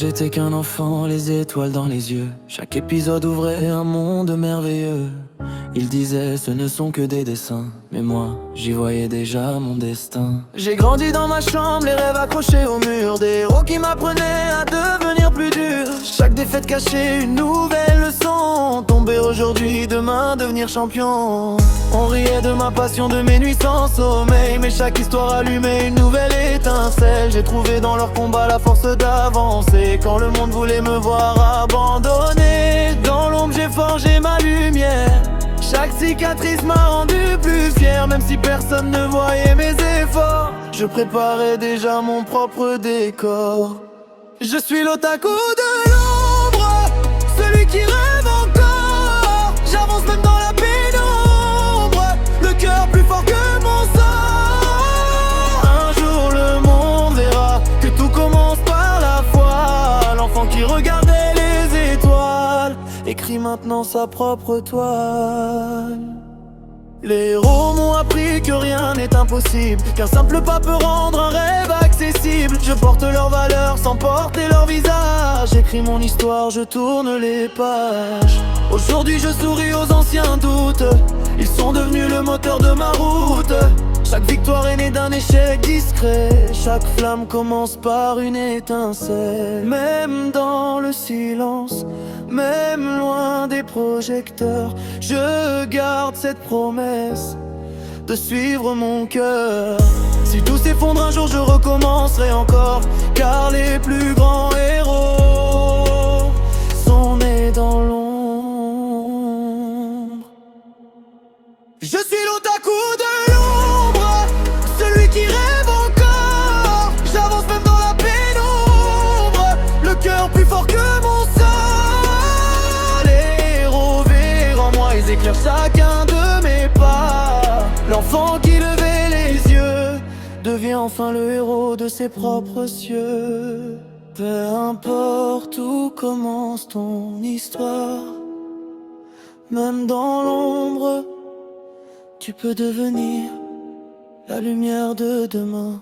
J'étais qu'un enfant, les étoiles dans les yeux. Chaque épisode ouvrait un monde merveilleux. Ils disaient ce ne sont que des dessins, mais moi j'y voyais déjà mon destin. J'ai grandi dans ma chambre, les rêves accrochés au mur, des héros qui m'apprenaient à devenir plus dur. Chaque défaite cachait une nouvelle leçon. Tomber aujourd'hui, demain devenir champion. On riait de ma passion, de mes nuits sans sommeil, mais chaque histoire allumait une nouvelle étincelle. J'ai trouvé dans leur combat la force d'avancer quand le monde voulait me voir abandonné. Dans l'ombre j'ai forgé ma lumière. Chaque cicatrice m'a rendu plus fier, même si personne ne voyait mes efforts. Je préparais déjà mon propre décor. Je suis l'otaku de l'ombre, celui qui rêve encore. J'avance même dans la pénombre, le cœur plus fort que mon sang. Un jour le monde verra que tout commence par la foi. L'enfant qui regardait les étoiles écrit maintenant sa propre toile. Les héros m'ont appris que rien n'est impossible, qu'un simple pas peut rendre un rêve accessible. Je porte leurs valeurs sans porter leur visage. J'écris mon histoire, je tourne les pages. Aujourd'hui je souris aux anciens doutes, ils sont devenus le moteur de ma route. Chaque victoire est née d'un échec discret, chaque flamme commence par une étincelle. Même dans le silence, même loin des projecteurs, je garde cette promesse de suivre mon cœur. Si tout s'effondre un jour je recommencerai encore, car les plus grands héros sont nés dans l'ombre. Je suis l'otaku de l'ombre, celui qui rêve encore. J'avance même dans la pénombre, le cœur plus fort que mon sang. Les héros verront en moi, ils éclairent chacun de mes pas. L'enfant qui levait les yeux devient enfin le héros de ses propres cieux. Peu importe où commence ton histoire, même dans l'ombre, tu peux devenir la lumière de demain.